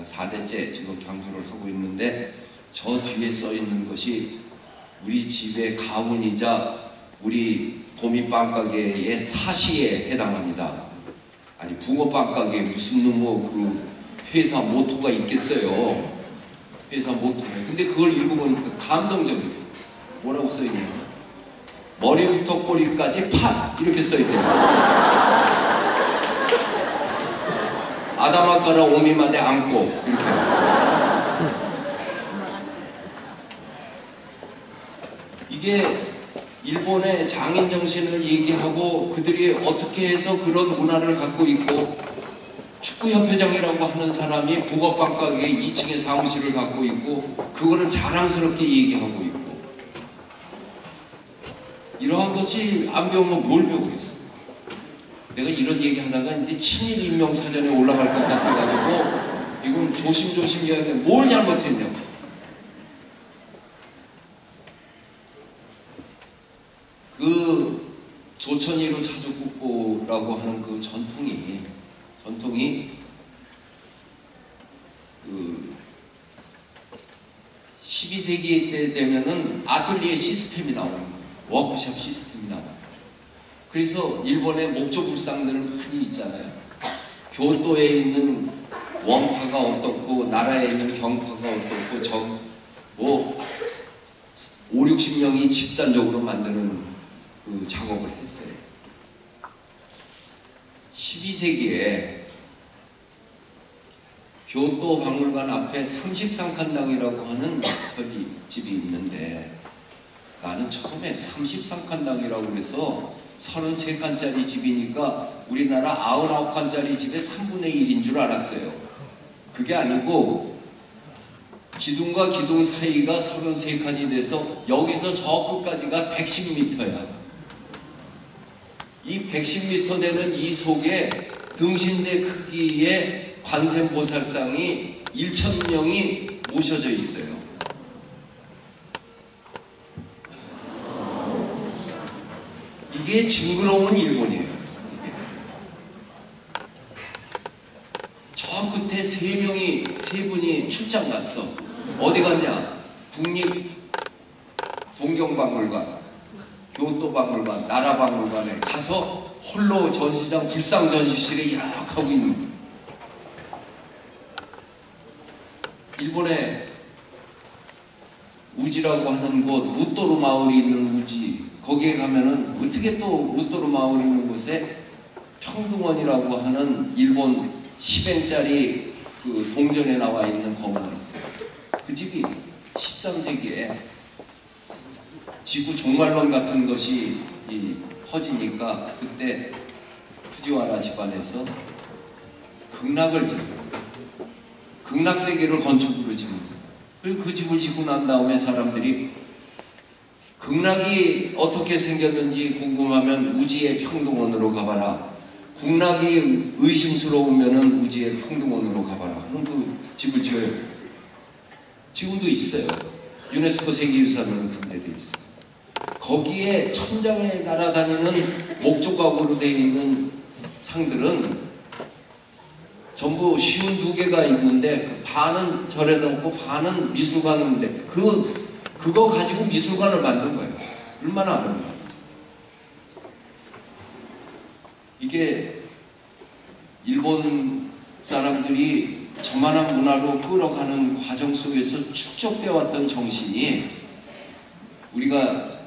제가 4대째 지금 장주를 하고 있는데 저 뒤에 써 있는 것이 우리 집의 가문이자 우리 도미빵가게의 사시에 해당합니다. 아니 붕어빵 가게에 무슨 놈의 그 회사 모토가 있겠어요. 회사 모토. 근데 그걸 읽어보니까 감동적이에요. 뭐라고 써있냐? 머리부터 꼬리까지 팥 이렇게 써있대요. 아다마까라 오미마데 안고 이렇게. 이게 일본의 장인 정신을 얘기하고 그들이 어떻게 해서 그런 문화를 갖고 있고 축구협회장이라고 하는 사람이 붕어빵 가게 2층에 사무실을 갖고 있고 그거를 자랑스럽게 얘기하고 있고 이러한 것이 안 배우면 뭘 배우겠어. 내가 이런 얘기 하다가 이제 친일 인명사전에 올라갈 것 같아가지고 이건 조심조심 해야 돼. 뭘 잘못했냐고. 그 조천이로 자주국보라고 하는 그 전통이 그 12세기 때 되면은 아틀리에 시스템이 나오는 거예요. 워크숍 시스템이 나와요. 그래서 일본의 목조불상들은 흔히 있잖아요. 교토에 있는 원파가 어떻고 나라에 있는 경파가 어떻고 뭐 5, 60명이 집단적으로 만드는 그 작업을 했어요. 12세기에 교토 박물관 앞에 33칸당이라고 하는 집이 있는데 나는 처음에 33칸당이라고 해서 33칸짜리 집이니까 우리나라 99칸짜리 집의 3분의 1인 줄 알았어요. 그게 아니고 기둥과 기둥 사이가 33칸이 돼서 여기서 저 끝까지가 110m야. 이 110m 되는 이 속에 등신대 크기의 관세음보살상이 1,000명이 모셔져 있어요. 이게 징그러운 일본이에요. 저 끝에 세 분이 출장 갔어. 어디 갔냐? 국립동경박물관, 교토박물관, 나라박물관에 가서 홀로 전시장 불상 전시실에 이렇게 하고 있는 거예요. 일본의 우지라고 하는 곳, 우토로 마을이 있는 우지, 거기에 가면은 어떻게 또 우토로 마을 있는 곳에 평등원이라고 하는 일본 10엔짜리 그 동전에 나와 있는 건물이 있어요. 그 집이 13세기에 지구 종말론 같은 것이 퍼지니까 그때 푸지와라 집안에서 극락을 짓고 극락세계를 건축으로 짓는 거예요. 그리고 그 집을 짓고 난 다음에 사람들이 극락이 어떻게 생겼는지 궁금하면 우지의 평등원으로 가봐라. 극락이 의심스러우면 우지의 평등원으로 가봐라 하는 그 집을 지어요. 지금도 있어요. 유네스코 세계유산으로 등재되어 있어요. 거기에 천장에 날아다니는 목조각으로 되어 있는 상들은 전부 52개가 있는데 반은 절에 넣고 반은 미술관에 있는데 그거 가지고 미술관을 만든 거예요. 얼마나 아름다워요. 이게 일본 사람들이 저만한 문화로 끌어가는 과정 속에서 축적되어왔던 정신이 우리가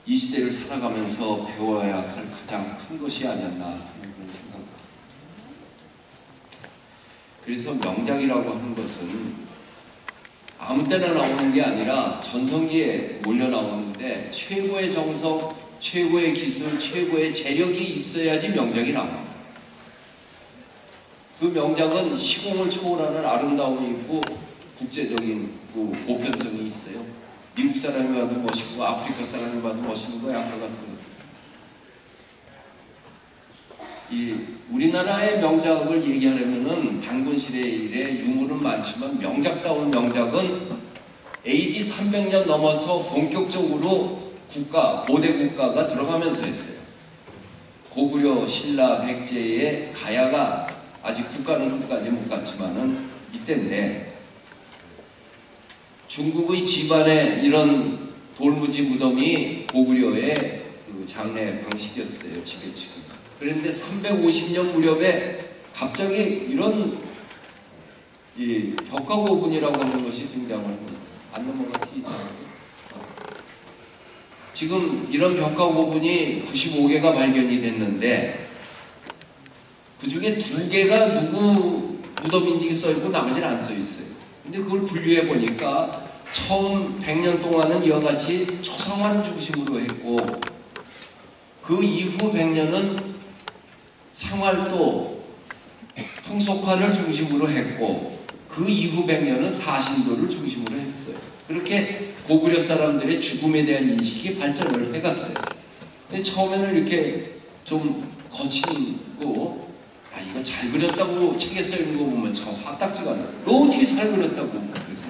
이 시대를 살아가면서 배워야 할 가장 큰 것이 아니었나 하는 그런 생각입니다. 그래서 명작이라고 하는 것은 아무 때나 나오는 게 아니라 전성기에 몰려 나오는데 최고의 정성, 최고의 기술, 최고의 재력이 있어야지 명작이 나옵니다. 그 명작은 시공을 초월하는 아름다움이 있고 국제적인 그 보편성이 있어요. 미국 사람이 봐도 멋있고 아프리카 사람이 봐도 멋있는 거야. 아까 같은 거. 이 우리나라의 명작을 얘기하려면은 단군시대의 유물은 많지만 명작다운 명작은 AD 300년 넘어서 본격적으로 고대 국가가 들어가면서 했어요. 고구려, 신라, 백제의 가야가 아직 국가는 끝까지 못 갔지만은 이때인데 중국의 집안에 이런 돌무지 무덤이 고구려의 그 장례 방식이었어요. 지배층이. 그런데 350년 무렵에 갑자기 이런 이 벽화고분이라고 하는 것이 등장을 합니다. 안 넘어가지. 지금 이런 벽화고분이 95개가 발견이 됐는데 그 중에 2개가 누구 무덤인지 써있고 나머지는 안 써있어요. 근데 그걸 분류해 보니까 처음 100년 동안은 이와 같이 초상화를 중심으로 했고 그 이후 100년은 생활도 풍속화를 중심으로 했고 그 이후 100년은 사신도를 중심으로 했어요. 그렇게 고구려 사람들의 죽음에 대한 인식이 발전을 해갔어요. 근데 처음에는 이렇게 좀 거칠고 이거 잘 그렸다고 책에 써있는 거 보면 참 화딱지가 나. 너 어떻게 잘 그렸다고 그랬어?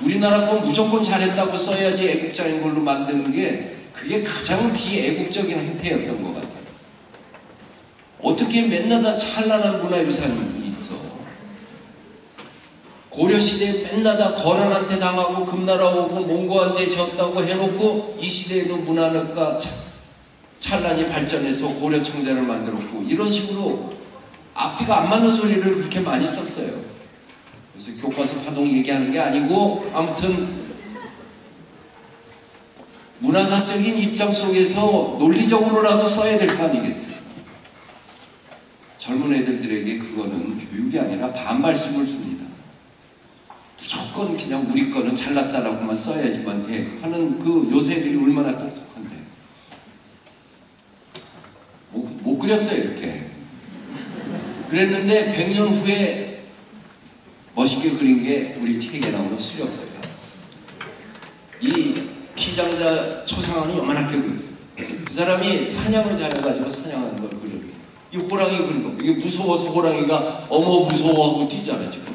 우리나라 건 무조건 잘했다고 써야지 애국자인 걸로 만드는 게 그게 가장 비애국적인 행태였던 것 같아요. 어떻게 맨날 다 찬란한 문화유산이 있어? 고려시대에 맨날 다 거란한테 당하고 금나라 오고 몽고한테 졌다고 해놓고 이 시대에도 문화가 찬란히 발전해서 고려 청자를 만들었고 이런 식으로 앞뒤가 안 맞는 소리를 그렇게 많이 썼어요. 그래서 교과서 파동 얘기하는 게 아니고 아무튼 문화사적인 입장 속에서 논리적으로라도 써야 될 거 아니겠어요. 젊은 애들에게 그거는 교육이 아니라 반말씀을 줍니다. 무조건 그냥 우리 거는 잘났다라고만 써야지만 돼 하는 그 요새들이 얼마나 똑똑한데 못 그렸어요 이렇게. 그랬는데 100년 후에 멋있게 그린 게 우리 책에 나오는 수렵도예요. 이 피장자 초상화는 요만하게 그렸어요. 그 사람이 사냥을 잘해가지고 사냥하는 걸 그려요. 이 호랑이 그린 거. 이게 무서워서 호랑이가 어머 무서워하고 뛰잖아요 지금.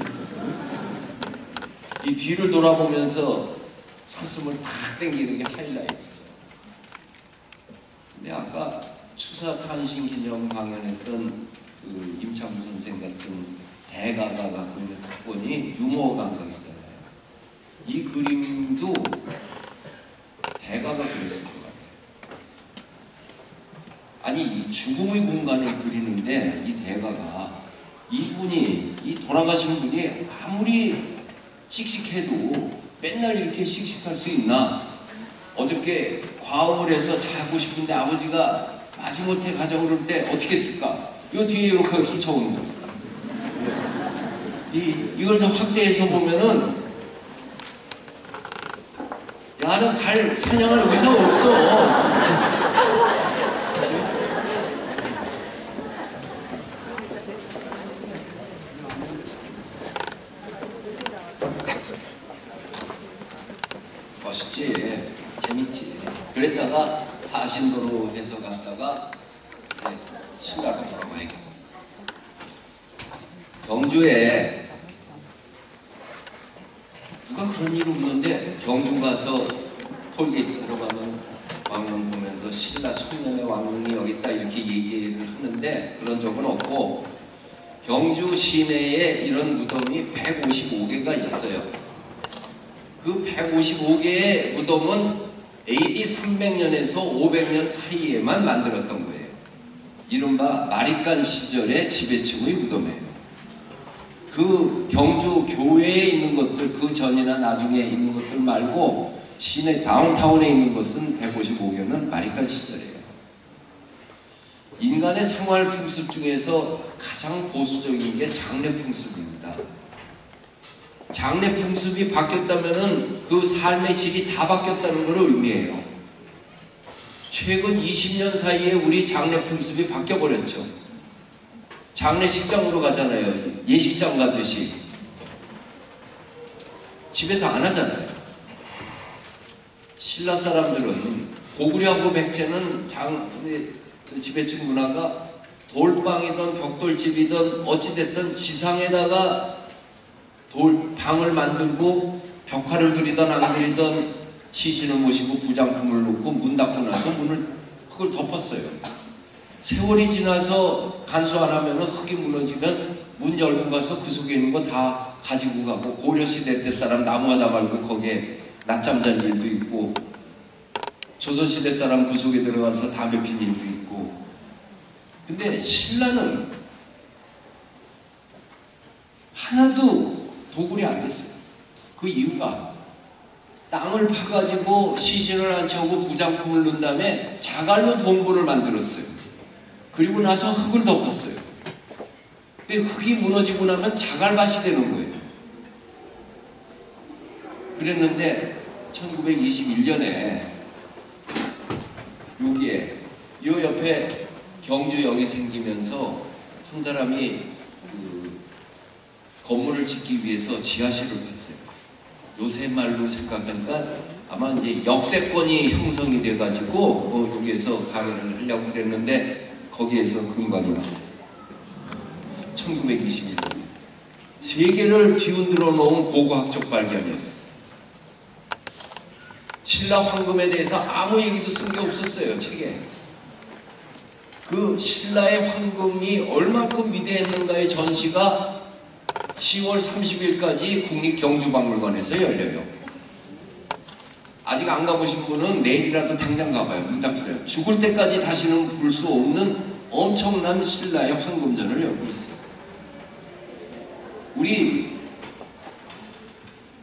이 뒤를 돌아보면서 사슴을 탁 당기는 게 하이라이트죠. 근데 아까 추사탄신 기념 강연했던 그 임창수 선생 같은 대가가 갖고 있는 특권이 유머 감각이잖아요. 이 그림도 대가가 그렸을 것 같아요. 아니 이 죽음의 공간을 그리는데 이 대가가 이분이 이 돌아가신 분이 아무리 씩씩해도 맨날 이렇게 씩씩할 수 있나? 어저께 과음을 해서 자고 싶은데 아버지가 마지못해 가자고 그럴 때 어떻게 했을까? 이 뒤에 이렇게 쫓아오는 겁니다. 이걸 더 확대해서 보면은 나는 갈 사냥할 의사가 없어. 멋있지? 재밌지? 그랬다가 사신도로 해서 갔다가 신라로 돌아와야겠다. 경주에 누가 그런 일 없는데 경주 가서 톨게이트 들어가면 왕릉 보면서 신라 천년의 왕릉이 여기 있다 이렇게 얘기를 하는데 그런 적은 없고 경주 시내에 이런 무덤이 155개가 있어요. 그 155개의 무덤은 AD 300년에서 500년 사이에만 만들었던 거예요. 이른바 마리깐 시절의 지배층의 무덤이에요. 그 경주 교외에 있는 것들, 그 전이나 나중에 있는 것들 말고 시내 다운타운에 있는 것은 155개는 마리칸 시절이에요. 인간의 생활 풍습 중에서 가장 보수적인 게 장례 풍습입니다. 장례 풍습이 바뀌었다면 그 삶의 질이 다 바뀌었다는 걸 의미해요. 최근 20년 사이에 우리 장례 풍습이 바뀌어버렸죠. 장례식장으로 가잖아요. 예식장 가듯이. 집에서 안 하잖아요. 신라 사람들은 고구려하고 백제는 지배층 문화가 돌방이든 벽돌집이든 어찌됐든 지상에다가 방을 만들고 벽화를 그리든 안 그리든 시신을 모시고 부장품을 놓고 문 닫고 나서 문을 그걸 덮었어요. 세월이 지나서 간수 안 하면 흙이 무너지면 문 열고 가서 그 속에 있는 거 다 가지고 가고, 고려시대 때 사람 나무하다 말고 거기에 낮잠 잔 일도 있고, 조선시대 사람 그 속에 들어가서 담배 핀 일도 있고. 근데 신라는 하나도 도굴이 안 됐어요. 그 이유가 땅을 파가지고 시신을 안 채우고 부장품을 넣은 다음에 자갈로 본부를 만들었어요. 그리고 나서 흙을 덮었어요. 근데 흙이 무너지고 나면 자갈밭이 되는 거예요. 그랬는데 1921년에 여기에 요 옆에 경주역이 생기면서 한 사람이 그 건물을 짓기 위해서 지하실을 팠어요. 요새 말로 생각하니까 아마 이제 역세권이 형성이 돼가지고 여기에서 강의를 하려고 그랬는데 거기에서 금관이 나왔어요. 1921년. 세계를 뒤흔들어 놓은 고고학적 발견이었어요. 신라 황금에 대해서 아무 얘기도 쓴 게 없었어요, 책에. 그 신라의 황금이 얼만큼 위대했는가의 전시가 10월 30일까지 국립경주박물관에서 열려요. 아직 안 가보신 분은 내일이라도 당장 가봐요. 문 닫혀요. 죽을 때까지 다시는 볼 수 없는 엄청난 신라의 황금전을 열고 있어요. 우리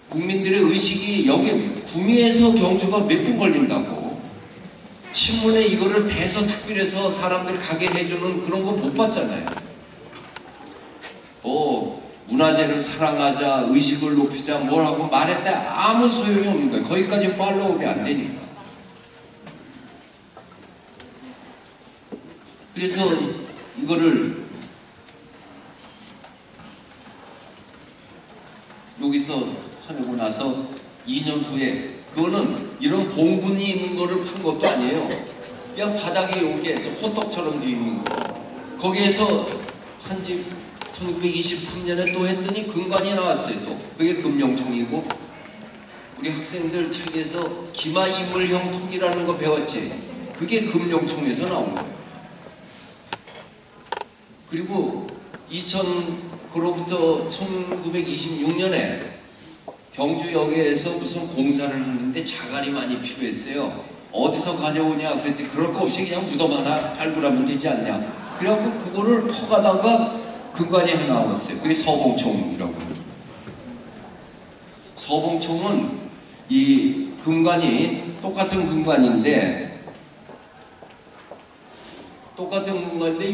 국민들의 의식이 여기 구미에서 경주가 몇 분 걸린다고 신문에 이거를 대서특필해서 사람들 가게 해주는 그런 거 못 봤잖아요. 문화재를 사랑하자, 의식을 높이자, 뭘 하고 말했다 아무 소용이 없는 거예요. 거기까지 팔로우업이 안 되니까. 그래서 이거를 여기서 하고 나서 2년 후에, 그거는 이런 봉분이 있는 거를 판 것도 아니에요. 그냥 바닥에 이렇게 호떡처럼 되어 있는 거. 거기에서 한 집 1923년에 또 했더니 금관이 나왔어요. 또 그게 금룡총이고, 우리 학생들 책에서 기마이물형 통이라는 거 배웠지. 그게 금룡총에서 나온 거예요. 그리고 그로부터 1926년에 경주역에서 무슨 공사를 하는데 자갈이 많이 필요했어요. 어디서 가져오냐 그랬더니 그럴 거 없이 그냥 무덤 하나 발굴하면 되지 않냐. 그래갖고 그거를 퍼가다가 금관이 하나 나왔어요. 그게 서봉총이라고. 서봉총은 이 금관이 똑같은 금관인데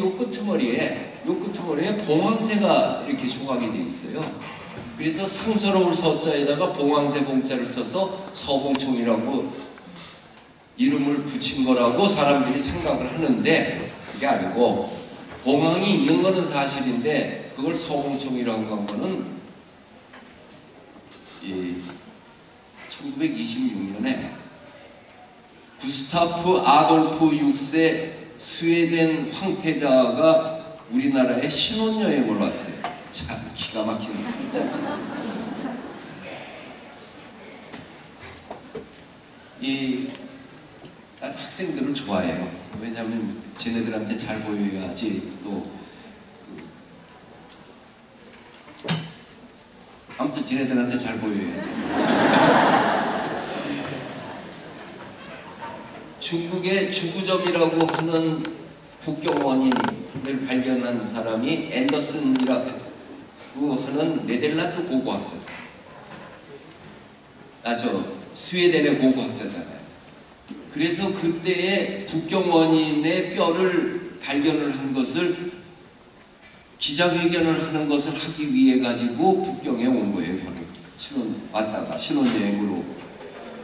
요 끄트머리에 봉황새가 이렇게 조각이 돼 있어요. 그래서 상서로울 서자에다가 봉황새 봉자를 써서 서봉총이라고 이름을 붙인 거라고 사람들이 생각을 하는데, 그게 아니고 봉황이 있는 거는 사실인데 그걸 서봉총이라고 한 거는 1926년에 구스타프 아돌프 6세 스웨덴 황태자가 우리나라에 신혼여행을 왔어요. 참 기가 막히는 글자지. 난 학생들을 좋아해요. 왜냐하면 쟤네들한테 잘 보여야지. 아무튼 쟤네들한테 잘 보여야 돼. 중국의 주구점이라고 하는 북경 원인을 발견한 사람이 앤더슨이라고 하는 네덜란드 고고학자죠. 스웨덴의 고고학자잖아요. 그래서 그때의 북경 원인의 뼈를 발견을 한 것을, 기자회견을 하는 것을 하기 위해 가지고 북경에 온 거예요. 왔다가 신혼여행으로.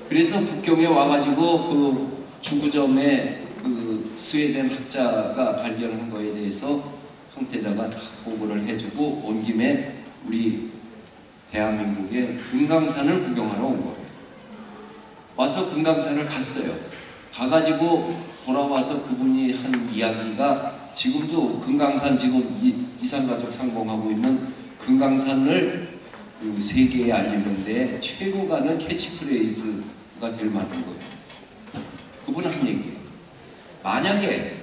그래서 북경에 와가지고 그 주구점에 그 스웨덴 학자가 발견한 거에 대해서 황태자가 다 보고를 해주고 온 김에 우리 대한민국의 금강산을 구경하러 온 거예요. 와서 금강산을 갔어요. 가가지고 돌아와서 그분이 한 이야기가, 지금도 금강산 지금 이산가족 상봉하고 있는 금강산을 세계에 알리는데 최고 가는 캐치프레이즈가 될 만한 거예요. 그분 한 얘기예요. 만약에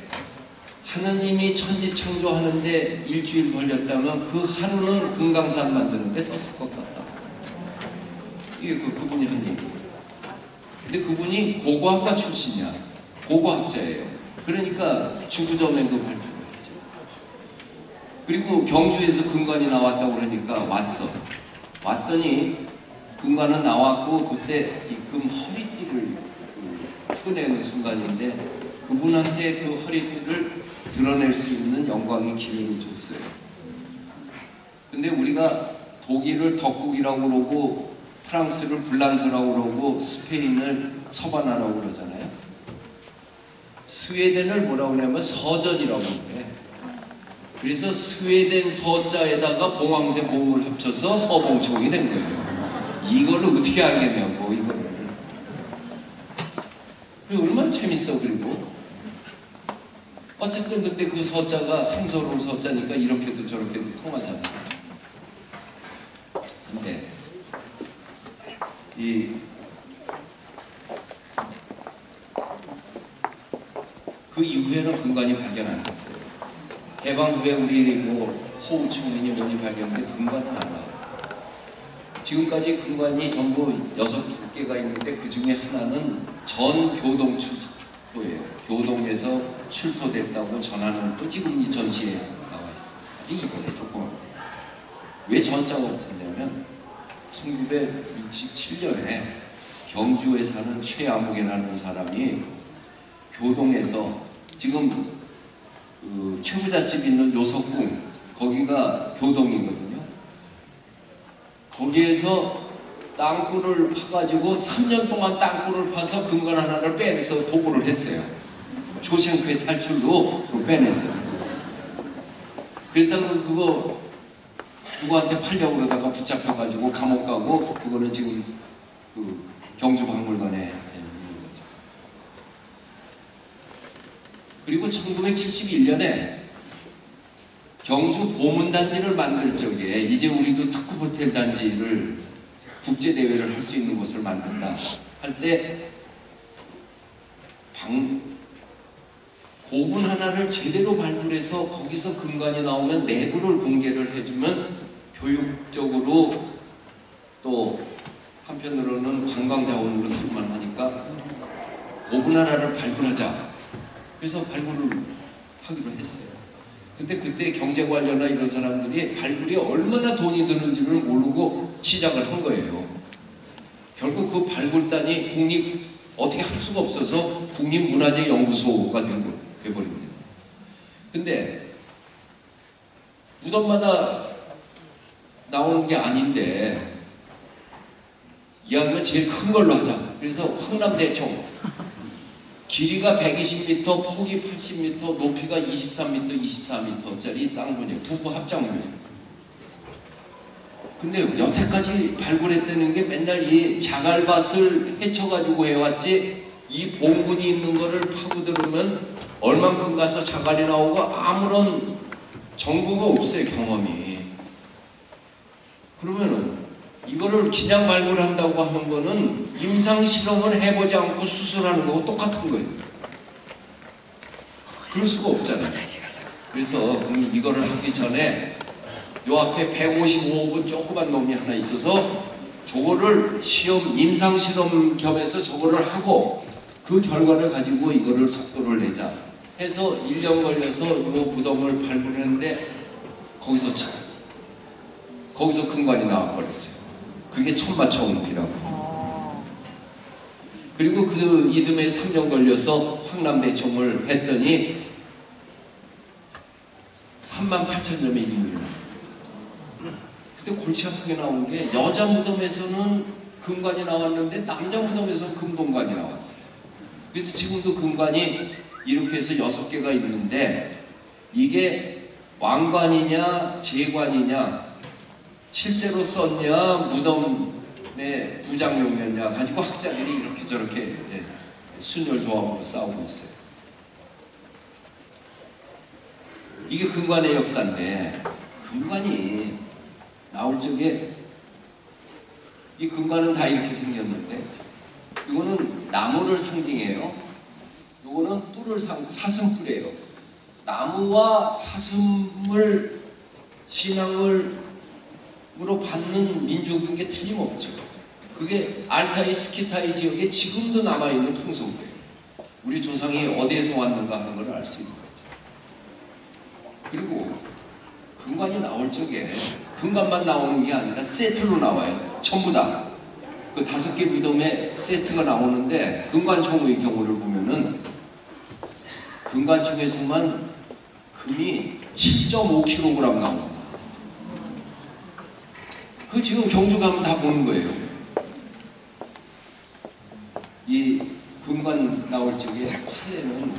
하느님이 천지 창조하는데 일주일 걸렸다면 그 하루는 금강산 만드는데 썼을 것 같다. 이게 그분이 한 얘기예요. 근데 그분이 고고학과 출신이야. 고고학자예요. 그러니까 주구점행도 발표해야죠. 그리고 경주에서 금관이 나왔다고 그러니까 왔더니 금관은 나왔고 그때 이 금 허리띠를 꺼내는 순간인데 그분한테 그 허리띠를 드러낼 수 있는 영광의 기회를 줬어요. 근데 우리가 독일을 덕국이라고 그러고 프랑스를 불란서라고 그러고 스페인을 서바나라고 그러잖아요. 스웨덴을 뭐라고 그러냐면 서전이라고 그래. 그래서 스웨덴 서자에다가 봉황새 봉을 합쳐서 서봉총이 된 거예요. 이걸로 어떻게 알겠냐고, 이거를. 얼마나 재밌어. 그리고 어쨌든 근데 그 서자가 생서로운 서자니까 이렇게도 저렇게도 통하잖아요. 근데 그 이후에는 금관이 발견 안 됐어요. 해방 후에 우리 호우충민이 뭐니 발견했는데 금관은 안 나왔어요. 지금까지 금관이 전부 6개가 있는데 그 중에 하나는 전 교동 출토예요. 교동에서 출토됐다고 전하는 또 지금 이 전시에 나와 있어요. 이번에 조금 왜 전자가 없었냐면 1967년에 경주에 사는 최암옥이라는 사람이 교동에서 지금 최부잣집 있는 요석궁 거기가 교동이거든요. 거기에서 땅굴을 파가지고 3년 동안 땅굴을 파서 금관 하나를 빼내서 도굴을 했어요. 조생크의 탈출로 빼냈어요. 그랬다가 그거 누구한테 팔려고 그러다가 붙잡혀가지고 감옥 가고 그거는 지금 그 경주박물관에 있는 거죠. 그리고 1971년에 경주 보문단지를 만들 적에 이제 우리도 특급 호텔 단지를 국제대회를 할 수 있는 곳을 만든다 할 때 고분 하나를 제대로 발굴해서 거기서 금관이 나오면 내부를 공개를 해주면 교육적으로 또 한편으로는 관광자원으로 쓸만하니까 고분 하나를 발굴하자. 그래서 발굴을 하기로 했어요. 근데 그때 경제관료나 이런 사람들이 발굴이 얼마나 돈이 드는지를 모르고 시작을 한 거예요. 결국 그 발굴단이 어떻게 할 수가 없어서 국립문화재연구소가 돼버립니다. 근데 무덤마다 나오는 게 아닌데 이왕이면 제일 큰 걸로 하자. 그래서 황남대총 길이가 120m, 폭이 80m, 높이가 23m, 24m짜리 쌍문이에요. 두부 합작문이에요. 근데 여태까지 발굴했다는 게 맨날 이 자갈밭을 헤쳐가지고 해왔지 이 봉분이 있는 거를 파고들으면 얼만큼 가서 자갈이 나오고 아무런 정보가 없어요. 경험이. 그러면은 이거를 그냥 발굴한다고 하는 거는 임상실험을 해보지 않고 수술하는 거하고 똑같은 거예요. 그럴 수가 없잖아요. 그래서 이거를 하기 전에 요 앞에 155분 조그만 놈이 하나 있어서 저거를 임상실험 겸해서 저거를 하고 그 결과를 가지고 이거를 속도를 내자 해서 1년 걸려서 요 무덤을 발굴했는데 거기서 금관이 나와버렸어요. 그게 천마총이라고. 그리고 그 이듬해 3년 걸려서 황남대총을 했더니 38,000점의 인물이에요. 그때 골치 아프게 나온 게 여자 무덤에서는 금관이 나왔는데 남자 무덤에서는 금동관이 나왔어요. 그래서 지금도 금관이 이렇게 해서 6개가 있는데 이게 왕관이냐 제관이냐 실제로 썼냐 무덤의 부장용이었냐 가지고 학자들이 이렇게 저렇게 순열 조합으로 싸우고 있어요. 이게 금관의 역사인데 금관이 나올 적에 이 금관은 다 이렇게 생겼는데 이거는 나무를 상징해요. 이거는 뿔을 사슴뿔이에요. 나무와 사슴을 신앙으로 받는 민족인 게 틀림없죠. 그게 알타이 스키타이 지역에 지금도 남아있는 풍속이에요. 우리 조상이 어디에서 왔는가 하는 걸 알 수 있는 거죠. 그리고 금관이 나올 적에 금관만 나오는 게 아니라 세트로 나와요. 전부 다. 그 5개 무덤에 세트가 나오는데 금관총의 경우를 보면은 금관총에서만 금이 7.5kg 나옵니다. 그 지금 경주 가면 다 보는 거예요. 이 금관 나올 적에 팔에는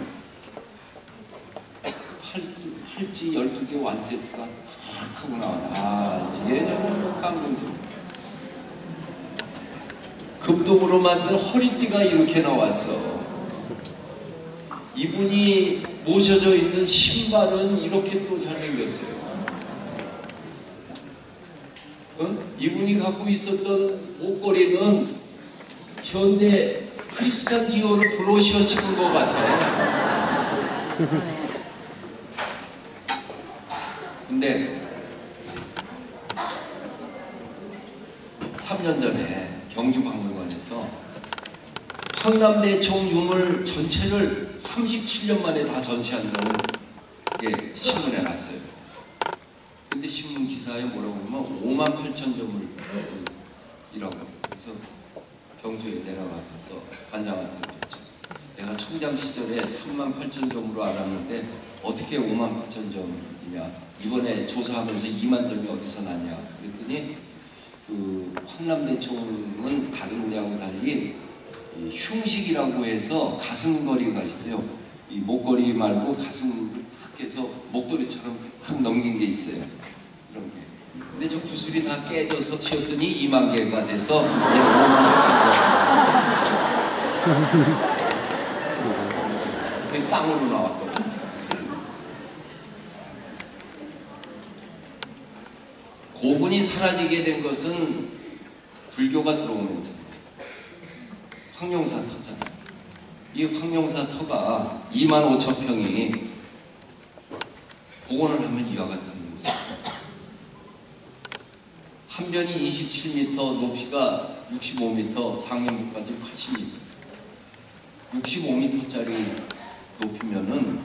팔찌 12개 완세트가 팍 하고 나와요. 아, 이게 정말 감동적. 금동으로 만든 허리띠가 이렇게 나왔어. 이분이 모셔져 있는 신발은 이렇게 또 잘생겼어요. 이분이 갖고 있었던 목걸이는 현대 크리스찬 디오를 브로시어 찍은 것 같아요. 근데 3년 전에 경주박물관에서 황남대총 유물 전체를 37년 만에 다 전시한다고 신문에 났어요. 근데 신문 기사에 뭐라고 하면 58,000점을 이라고. 그래서 경주에 내려가서 관장한테 그랬죠. 내가 총장 시절에 38,000점으로 알았는데 어떻게 58,000점이냐. 이번에 조사하면서 2만 점이 어디서 났냐. 그랬더니 그 황남대총은 다른 데하고 달리 흉식이라고 해서 가슴걸이가 있어요. 이 목걸이 말고 가슴을 탁 해서 목도리처럼 탁 넘긴 게 있어요. 이런 게. 근데 저 구슬이 다 깨져서 튀었더니 2만 개가 돼서 이제 5만 개가 그게 쌍으로 나왔거든요. 고분이 사라지게 된 것은 불교가 들어오면서 황룡사 터잖아요. 이 황룡사 터가 25,000평이 복원을 하면 이와 같은 모습. 한 변이 27m, 높이가 65m, 상면부까지 80m. 65m짜리 높이면은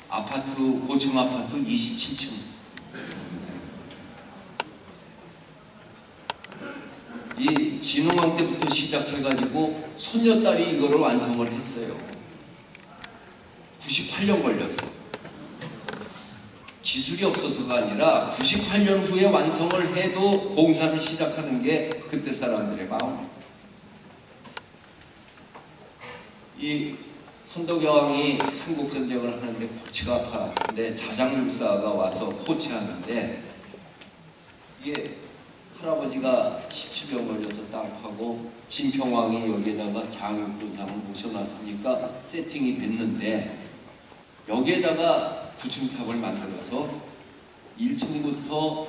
아파트, 고층 아파트 27층. 이 진흥왕 때부터 시작해가지고 손녀딸이 이거를 완성을 했어요. 98년 걸렸어요. 기술이 없어서가 아니라 98년 후에 완성을 해도 공사를 시작하는 게 그때 사람들의 마음이에요. 이 선덕여왕이 삼국전쟁을 하는데 고치가 아파하는데 자장육사가 와서 코치하는데 이게 할아버지가 17병 걸려서 땅파고 진평왕이 여기에다가 장육도장을 모셔놨으니까 세팅이 됐는데 여기에다가 구층탑을 만들어서 1층부터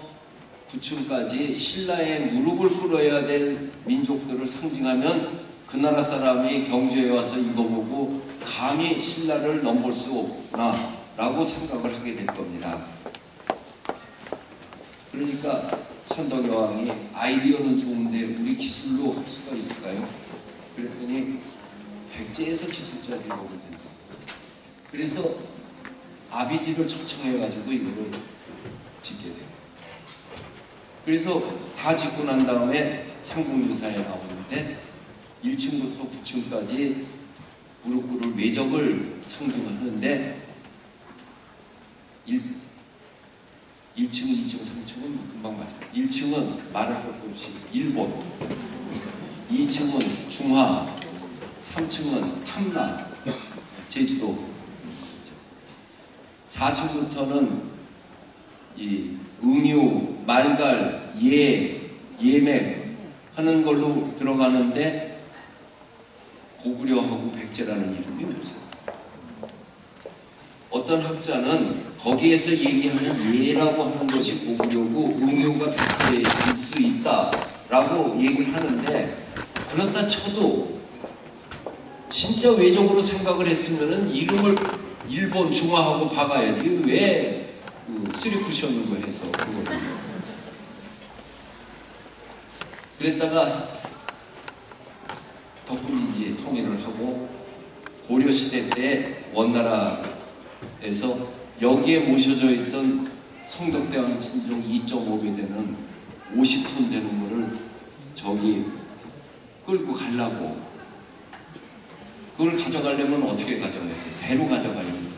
9층까지 신라의 무릎을 꿇어야 될 민족들을 상징하면 그 나라 사람이 경주에 와서 이거 보고 감히 신라를 넘볼 수 없구나 라고 생각을 하게 될 겁니다. 그러니까 선덕여왕이 아이디어는 좋은데 우리 기술로 할 수가 있을까요? 그랬더니 백제에서 기술자들이 오게 된다. 그래서 아비지를 초청해가지고 이거를 짓게 돼요. 그래서 다 짓고 난 다음에 상국유사에 나오는데 1층부터 9층까지 무릎 꿇을 외적을 상징하는데 1층, 2층, 3층은 금방 맞아요. 1층은 말할 것도 없이 일본, 2층은 중화, 3층은 탐라, 제주도, 4층부터는 이 음유, 말갈, 예맥 하는 걸로 들어가는데 고구려하고 백제라는 이름이 없어요. 어떤 학자는 거기에서 얘기하는 예라고 하는 것이 고구려고 음유가 백제일 수 있다라고 얘기를 하는데 그렇다 쳐도 진짜 외적으로 생각을 했으면은 이름을 일본 중화하고 박아야지 왜그 쓰리 쿠션으로 해서 그거를. 그랬다가 덕분인지 통일을 하고 고려시대 때 원나라에서 여기에 모셔져 있던 성덕대왕 신종 2.5배 되는 50톤 되는 거를 저기 끌고 가려고, 그걸 가져가려면 어떻게 가져가야 돼? 배로 가져가야지.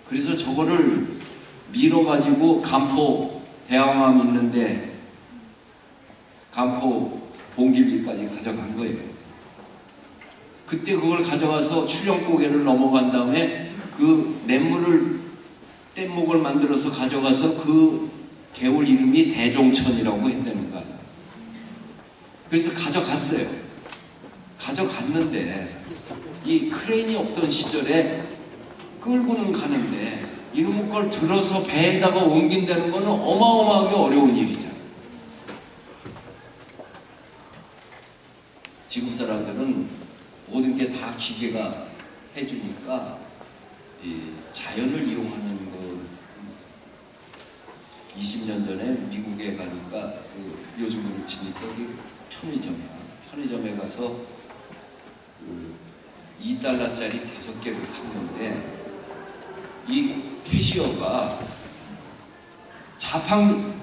그래서 저거를 밀어가지고 간포 대왕암 있는데 간포 봉길리까지 가져간 거예요. 그때 그걸 가져가서 출렁고개를 넘어간 다음에 그 냇물을 뗏목을 만들어서 가져가서 그 개울 이름이 대종천이라고 했다는 거야. 그래서 가져갔어요. 가져갔는데 이 크레인이 없던 시절에 끌고는 가는데 이놈의 걸 들어서 배에다가 옮긴다는 거는 어마어마하게 어려운 일이잖아. 지금 사람들은 모든 게 다 기계가 해주니까 이 자연을 이용하는 거. 20년 전에 미국에 가니까 그 요즘으로 치니까 편의점이야. 편의점에 가서 그 2달러짜리 5개를 샀는데 이 캐시어가 자판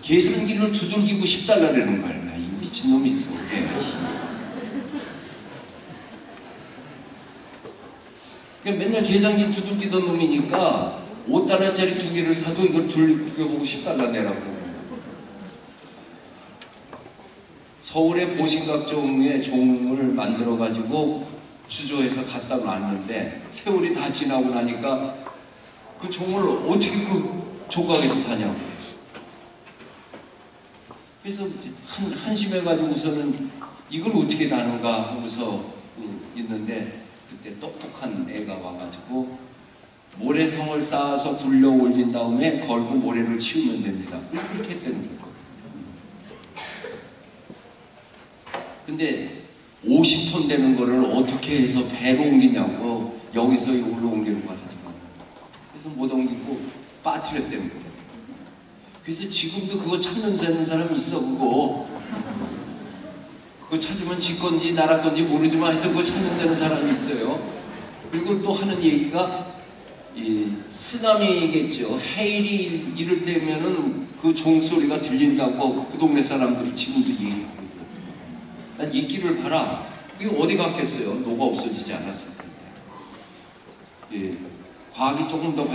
계산기를 두들기고 10달러라는 거야. 이 미친놈이 있어. 맨날 계산기 두들기던 놈이니까 5달러짜리 2개를 사도 이걸 두들겨보고 10달러 내라고. 서울의 보신각종의 종을 만들어가지고 주조해서 갖다 놨는데 세월이 다 지나고 나니까 그 종을 어떻게 그 조각에도 파냐고. 그래서 한심해가지고서는 이걸 어떻게 다는가 하고서 있는데 그때 똑똑한 애가 와가지고 모래성을 쌓아서 굴려 올린 다음에 걸고 모래를 치우면 됩니다. 이렇게 했다는 거예요. 근데 50톤 되는 거를 어떻게 해서 배로 옮기냐고. 여기서 이걸로 옮기는 거 하지만 그래서 못 옮기고 빠뜨렸다는 거예요. 그래서 지금도 그거 찾는 사람 있어. 그거 찾으면 지 건지 나라 건지 모르지만 하여튼 그거 찾는다는 사람이 있어요. 그리고 또 하는 얘기가 이 쓰나미겠죠. 해일이 이럴 때면은 그 종소리가 들린다고 그 동네 사람들이 지금도 얘기하고 있거든요. 난 이 길을 봐라. 그게 어디 갔겠어요? 노가 없어지지 않았을 텐데. 예, 과학이 조금 더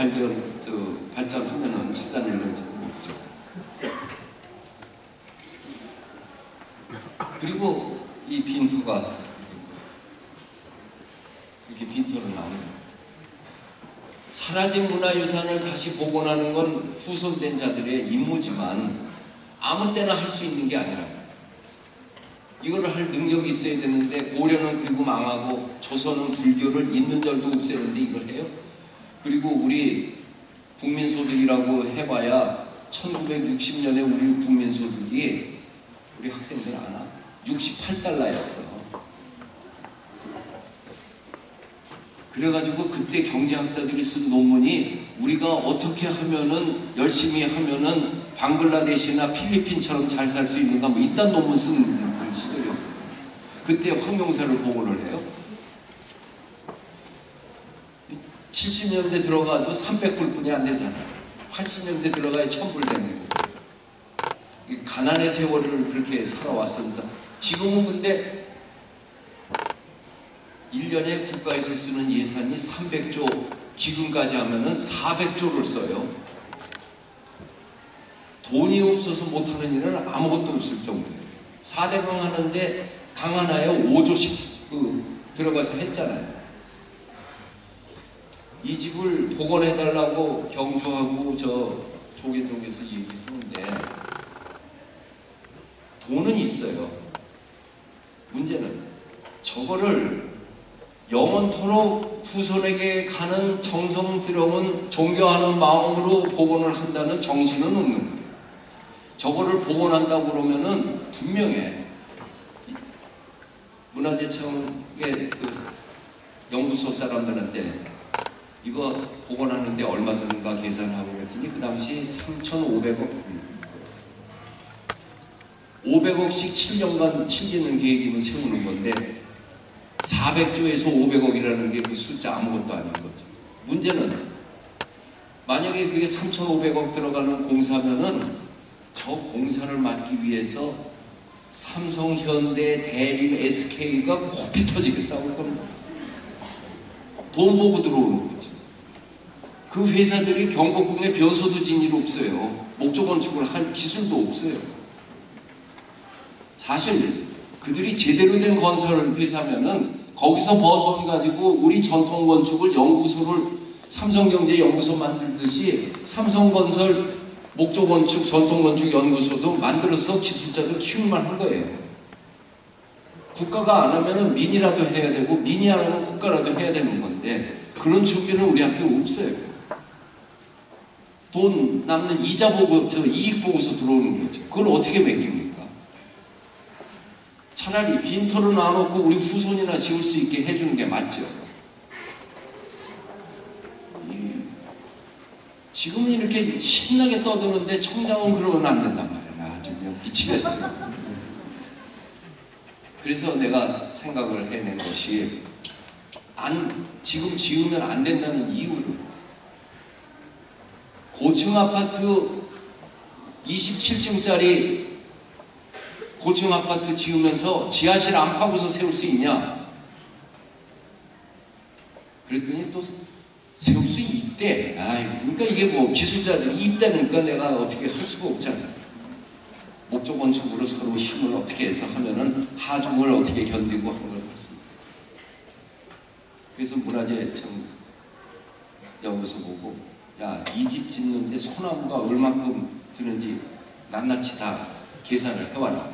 발전하면은 찾아내려지는 거죠. 그리고 이 빈터가 이렇게 빈터로 나옵니다. 사라진 문화유산을 다시 복원하는 건 후손된 자들의 임무지만 아무 때나 할 수 있는 게 아니라 이거를 할 능력이 있어야 되는데 고려는 그리고 망하고 조선은 불교를 있는 절도 없애는데 이걸 해요? 그리고 우리 국민소득이라고 해봐야 1960년에 우리 국민소득이 우리 학생들 아나? 68달러였어. 그래가지고 그때 경제학자들이 쓴 논문이 우리가 어떻게 하면은 열심히 하면은 방글라데시나 필리핀처럼 잘 살 수 있는가 뭐 이딴 논문 쓴 시절이었어요. 그때 황룡사를 복원을 해요. 70년대 들어가도 300불뿐이 안 되잖아요. 80년대 들어가야 1000불 되는 거예요. 가난의 세월을 그렇게 살아왔습니다. 지금은 근데 1년에 국가에서 쓰는 예산이 300조, 기금까지 하면은 400조를 써요. 돈이 없어서 못하는 일은 아무것도 없을 정도예요. 4대강 하는데 강 하나에 5조씩 들어가서 했잖아요. 이 집을 복원해달라고 경주하고 저 조계동에서 얘기하는데 돈은 있어요. 문제는 저거를 영원토록 후손에게 가는 정성스러운 존경하는 마음으로 복원을 한다는 정신은 없는 거예요. 저거를 복원한다고 그러면은 분명해. 문화재청의 그 연구소 사람들한테 이거 복원하는데 얼마 드는가 계산하고 그랬더니 그 당시 3,500억 500억씩 7년간 챙기는 계획이면 세우는 건데 400조에서 500억이라는 게 그 숫자 아무것도 아닌 거죠. 문제는 만약에 그게 3,500억 들어가는 공사면은 저 공사를 맡기 위해서 삼성, 현대, 대림, SK가 코피 터지게 싸울 겁니다. 돈 보고 들어오는 거죠. 그 회사들이 경복궁에 벼서도 진 일 없어요. 목조 건축을 할 기술도 없어요. 사실 그들이 제대로 된 건설 회사면은 거기서 번 돈 가지고 우리 전통 건축을 연구소를 삼성경제 연구소 만들듯이 삼성건설 목조건축 전통건축 연구소도 만들어서 기술자들 키우만 한 거예요. 국가가 안 하면은 민이라도 해야 되고 민이 안 하면 국가라도 해야 되는 건데 그런 준비는 우리 학교에 없어요. 돈 남는 이자 보고 이익 보고서 들어오는 거죠. 그걸 어떻게 맡깁니까? 차라리 빈터를 놔놓고 우리 후손이나 지을 수 있게 해주는 게 맞죠. 지금은 이렇게 신나게 떠드는데 청장은 그러면 안 된단 말이야. 아주 그냥 미치겠더라고. 그래서 내가 생각을 해낸 것이 지금 지으면 안 된다는 이유를 고층 아파트 27층짜리 고층 아파트 지으면서 지하실 안 파고서 세울 수 있냐? 그랬더니 또 세울 수 있대. 그러니까 이게 뭐 기술자들이 있다니까 내가 어떻게 할 수가 없잖아. 목조 건축으로 서로 힘을 어떻게 해서 하면은 하중을 어떻게 견디고 하는 걸 할 수 있다. 그래서 문화재청 연구소 보고 야, 이 집 짓는데 소나무가 얼마큼 드는지 낱낱이 다 계산을 해와라.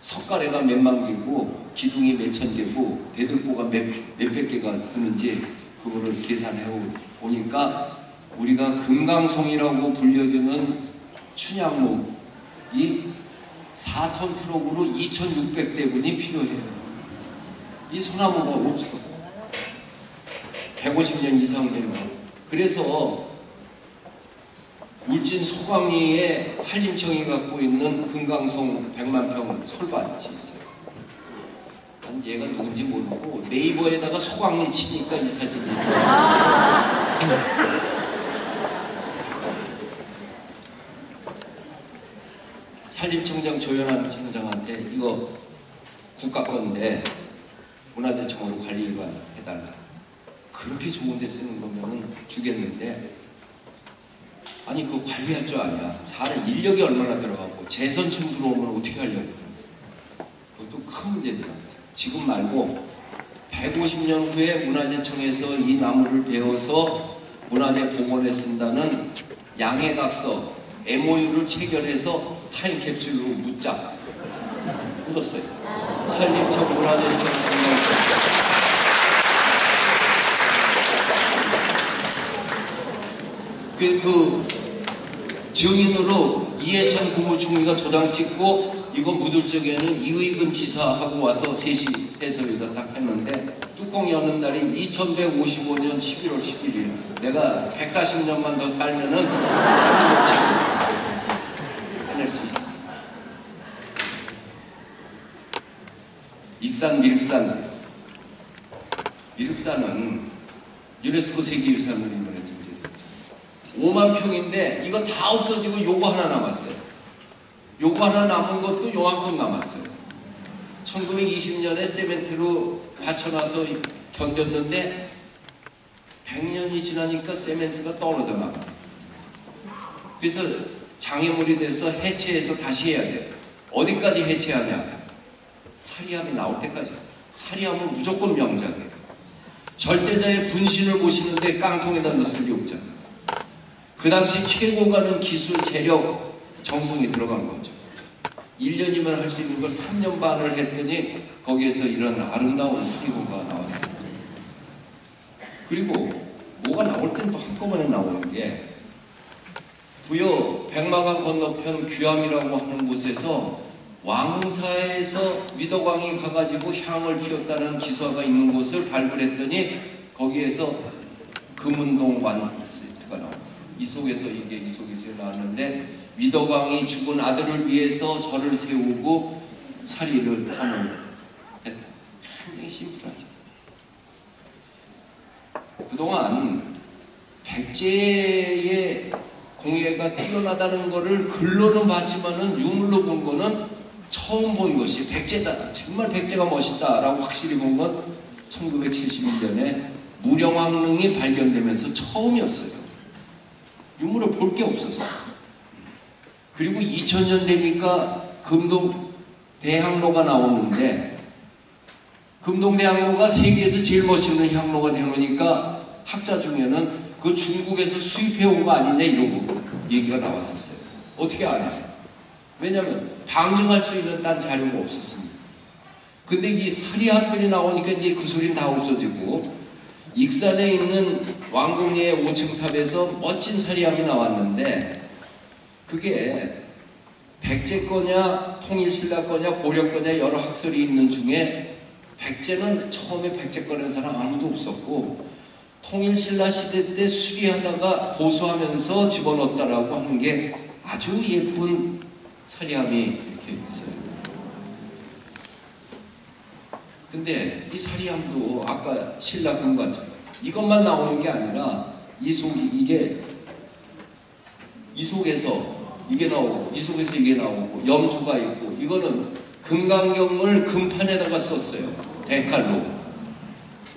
석가래가 몇만 개고 기둥이 몇천 개고 대들보가 몇백 개가 드는지 그거를 계산해 보니까 우리가 금강송이라고 불려주는 춘향목이 4톤 트럭으로 2,600대분이 필요해요. 이 소나무가 없어. 150년 이상 된 거. 그래서 울진 소광리에 산림청이 갖고 있는 금강송 100만 평 솔밭이 있어요. 난 얘가 누군지 모르고 네이버에다가 소광리 치니까 이 사진이 산림청장 조현한 청장한테 이거 국가 건데 문화재청으로 관리위반 해달라. 그렇게 좋은 데 쓰는 거면은 주겠는데 아니 그거 관리할 줄 아냐. 사람 인력이 얼마나 들어가고 재선충 들어오면 어떻게 하려고. 그것도 큰 문제더라고요. 지금 말고 150년 후에 문화재청에서 이 나무를 베어서 문화재 복원에 쓴다는 양해각서 MOU를 체결해서 타임캡슐로 묻자 묻었어요. 산림청 문화재청 그 증인으로 이해찬 국무총리가 도장 찍고 이거 묻을 적에는 이의근 지사하고 와서 셋이 해서 여기다 딱 했는데 뚜껑 여는 날이 2155년 11월 11일. 내가 140년만 더 살면은 해낼 수 있어. 익산 미륵산. 미륵산은 유네스코 세계유산으로 인정해 줍니다. 5만 평인데 이거 다 없어지고 요거 하나 남았어요. 요거 하나 남은 것도 요만큼 남았어요. 1920년에 세멘트로 받쳐놔서 견뎠는데 100년이 지나니까 세멘트가 떨어져 나가. 그래서 장애물이 돼서 해체해서 다시 해야 돼요. 어디까지 해체하냐? 사리함이 나올 때까지. 사리함은 무조건 명작이에요. 절대자의 분신을 보시는데 깡통에다 넣을 게 없잖아요. 그 당시 최고 가는 기술, 재력, 정성이 들어간 거죠. 1년이면 할 수 있는 걸 3년 반을 했더니 거기에서 이런 아름다운 사리고가 나왔어요. 그리고 뭐가 나올 땐 또 한꺼번에 나오는 게 부여 백마강 건너편 귀암이라고 하는 곳에서 왕흥사에서 위덕왕이 가가지고 향을 피웠다는 기사가 있는 곳을 발굴했더니 거기에서 금운동 완 세트가 나왔어요. 이 속에서 나왔는데 위덕왕이 죽은 아들을 위해서 절을 세우고 살이를 하는 굉장히 심플하죠. 그동안 백제의 공예가 뛰어나다는 것을 글로는 봤지만은 유물로 본 거는 처음 본 것이 백제다. 정말 백제가 멋있다라고 확실히 본 건 1971년에 무령왕릉이 발견되면서 처음이었어요. 유물을 볼 게 없었어요. 그리고 2000년 되니까 금동대향로가 나오는데 금동대향로가 세계에서 제일 멋있는 향로가 되니까 학자 중에는 그 중국에서 수입해 온 거 아니냐 이러고 얘기가 나왔었어요. 어떻게 아냐? 왜냐하면 방증할 수 있는 딴 자료가 없었습니다. 근데 이 사리합들이 나오니까 이제 그 소리는 다 없어지고 익산에 있는 왕궁리의 5층 탑에서 멋진 사리합이 나왔는데 그게 백제 거냐 통일신라 거냐 고려 거냐 여러 학설이 있는 중에 백제는 처음에 백제 거라는 사람 아무도 없었고 통일신라 시대 때 수리하다가 보수하면서 집어넣었다라고 하는 게 아주 예쁜 사리함이 이렇게 있어요. 근데 이 사리함도 아까 신라 금관처럼 이것만 나오는 게 아니라 이 속에서 이게 나오고 이 속에서 이게 나오고 염주가 있고 이거는 금강경을 금판에다가 썼어요. 데칼로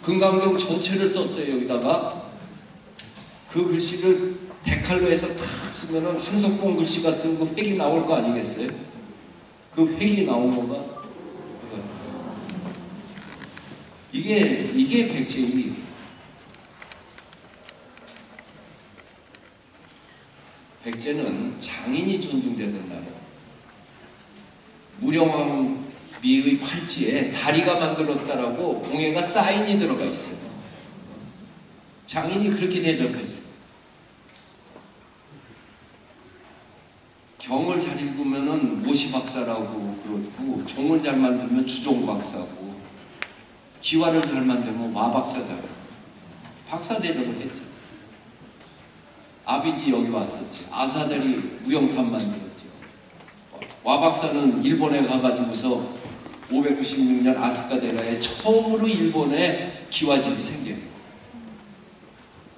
금강경 전체를 썼어요. 여기다가 그 글씨를 데칼로 해서 탁 쓰면은 한석봉 글씨 같은 그 획이 나올 거 아니겠어요? 그 획이 나온 거가 이게 백제의 백제는 장인이 존중되는 나라. 무령왕 미의 팔찌에 다리가 만들었다라고 공예가 사인이 들어가 있어요. 장인이 그렇게 대접했어요. 경을 잘 읽으면은 모시 박사라고 그렇고 종을 잘 만들면 주종 박사고 기와를 잘 만들면 와 박사잖아. 박사 대접을 했죠. 아비지 여기 왔었지. 아사들이 무용탑 만들었죠. 와 박사는 일본에 가가지고서 596년 아스카데라에 처음으로 일본에 기와집이 생겨요.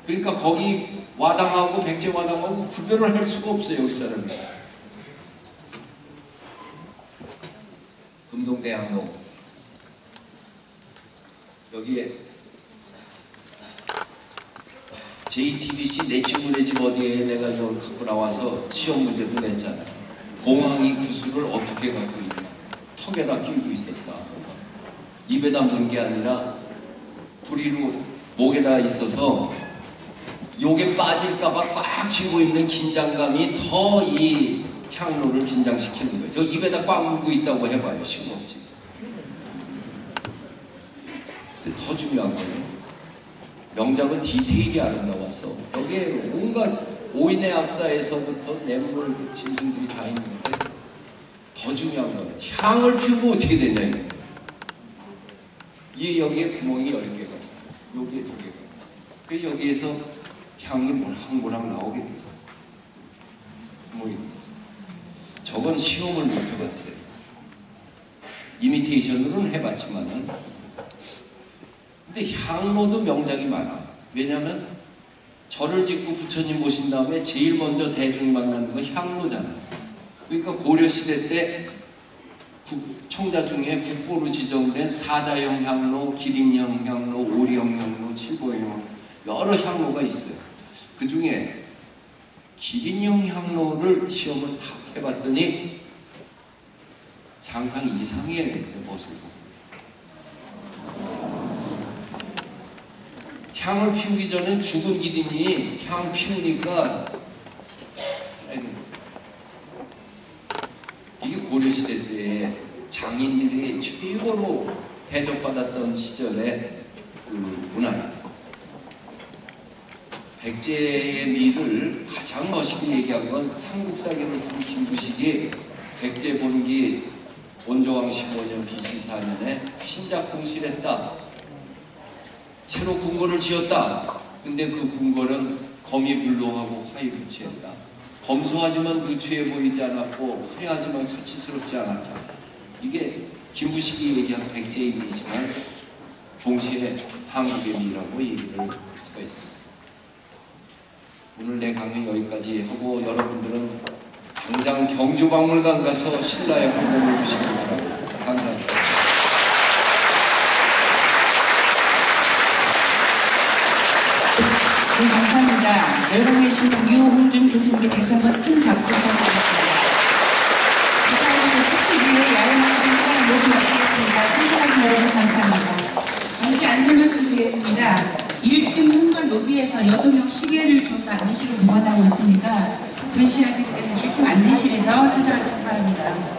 그러니까 거기 와당하고 백제 와당하고 구별을 할 수가 없어요. 여기 사람이. 금동대향로 여기에 JTBC 내 친구 내 집 어디에 내가 이걸 갖고 나와서 시험 문제도 냈잖아. 봉황이 구슬을 어떻게 갖고 있냐. 턱에다 끼고 있었다. 입에다 문 게 아니라 부리로 목에다 있어서 요게 빠질까봐 꽉 쥐고 있는 긴장감이 더 이 향로를 긴장시키는 거예요. 저 입에다 꽉 물고 있다고 해봐요. 싱겁지. 더 중요한 거예요. 명작은 디테일이 아름다워서 여기에 온갖 오인의 악사에서부터 내물 짐승들이 다 있는데 더 중요한 건 향을 피우고 어떻게 되냐 이거. 이 여기에 구멍이 10개가 있어. 여기에 2개가 있어. 그 여기에서 향이 모락모락 나오게 돼 있어. 구멍이 있어. 저건 시험을 못 해봤어요. 이미테이션으로는 해봤지만은 근데 향로도 명작이 많아. 왜냐하면 절을 짓고 부처님 모신 다음에 제일 먼저 대중이 만나는 건 향로잖아. 그러니까 고려시대 때 청자 중에 국보로 지정된 사자형 향로, 기린형 향로, 오리형 향로, 칠보형 여러 향로가 있어요. 그 중에 기린형 향로를 시험을 다 해봤더니 상상 이상의 모습이고 향을 피우기 전에 죽은 기린이 향 피우니까 이게 고려시대 때 장인들이 최고로 대접받았던 시절의 그 문화예요. 백제의 미를 가장 멋있게 얘기한 건 삼국사기를 쓴 김구식이 백제 본기 원조왕 15년 BC 4년에 신작공실했다. 새로 궁궐을 지었다. 근데 그 궁궐은 검이 불룩하고 화이 부치했다. 검소하지만 누추해 보이지 않았고 화려하지만 사치스럽지 않았다. 이게 김부식이 얘기한 백제인이지만 동시에 한국의 미라고 얘기를 할 수가 있습니다. 오늘 내 강의 여기까지 하고 여러분들은 당장 경주박물관 가서 신라의 궁궐을 보시기 바랍니다. 감사합니다. 네, 감사합니다. 열강해 주신 유홍준 교수님께 다시 한번 큰 박수 부탁드리겠습니다. 72회 야외문화 행사를 모두 마치겠습니다. 참석하신 여러분 감사합니다. 잠시 안내 말씀드리겠습니다. 1층 현관 로비에서 여성용 시계를 조사 안내실을 보관하고 있으니까 전시하실 때는 1층 안내실에서 찾아가시기 바랍니다.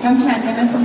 잠시 안내 말씀